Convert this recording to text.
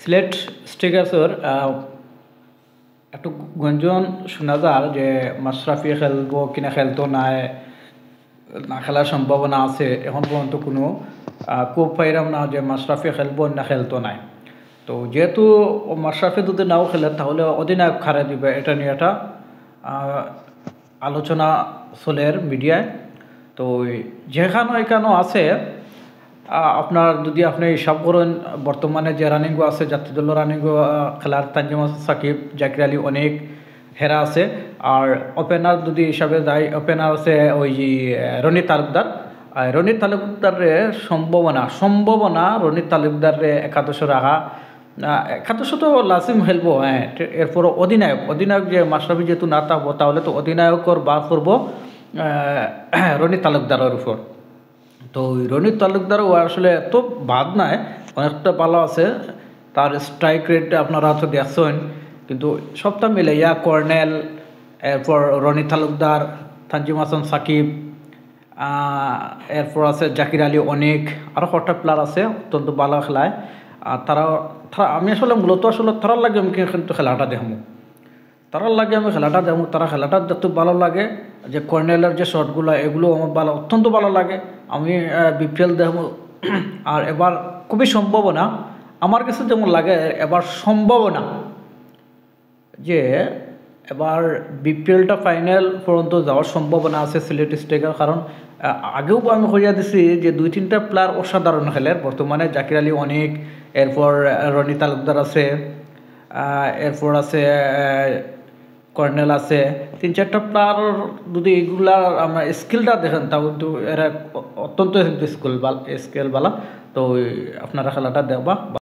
সিলেট স্টিকার্সের একটু গুঞ্জন শোনা যায় যে মাশরাফি খেলবো কিনা খেলতো নাই, না খেলার সম্ভাবনা আছে। এখন পর্যন্ত কোনো কোপ পাইলাম না যে মাশরাফি খেলবো না খেলতো নাই। তো যেহেতু মাশরাফি যদি নাও খেলে তাহলে অধিনায়ক খারে দিবে, এটা নিয়ে একটা আলোচনা চলের মিডিয়ায়। তো যেখানে এখানেও আছে আপনার যদি আপনি হিসাব করেন বর্তমানে যে রানিংও আছে জাতীয় দলের রানিংও খেলার তানজিম সাকিব, জাকির আলী অনেক হেরা আছে। আর ওপেনার যদি হিসাবে যায়, ওপেনার আছে ওই যে রনি তালুকদার। রনি তালুকদারের সম্ভাবনা রনি তালুকদারের একাদশে রাখা। একাদশে তো লাসিম খেলবো, হ্যাঁ। এরপর অধিনায়ক যে মাশরাফি যেহেতু না থাকবো তাহলে তো অধিনায়কর বার করবো রনি তালুকদারের উপর। তো রনি তালুকদারও আসলে এত বাদ নাই, অনেকটা ভালো আছে। তার স্ট্রাইক রেট আপনারা তো দেখছেন, কিন্তু সবটা মিলে কর্নেল, এরপর রনি তালুকদার, তানজিম হাসান সাকিব, এরপর আছে জাকির আলী, অনেক আরও কটা প্লেয়ার আছে অত্যন্ত ভালো খেলায়। আর তারা আমি আসলে মূলত তারার লাগে আমি কিন্তু খেলাটা দেখবো, তারা খেলাটা যত ভালো লাগে। যে কর্নেলের যে শটগুলো এগুলো আমার অত্যন্ত ভালো লাগে। আমি বিপিএল দেখবো। আর এবার খুবই সম্ভাবনা আমার কাছে যেমন লাগে, এবার সম্ভাবনা যে এবার বিপিএলটা ফাইনাল পর্যন্ত যাওয়ার সম্ভাবনা আছে সিলেট স্টেকের। কারণ আগেও আমি হইয়া দিছি যে 2-3টা প্লেয়ার অসাধারণ খেলের বর্তমানে। জাকির আলী অনেক, এরপর রনি তালুকদার আছে, এরপর আছে কর্নেল আছে, 3-4টা প্লেয়ার। যদি এগুলা আমরা স্কিলটা দেখেন তাও কিন্তু এরা অত্যন্ত স্কিল বালা। তো আপনারা খেলাটা দেখবা।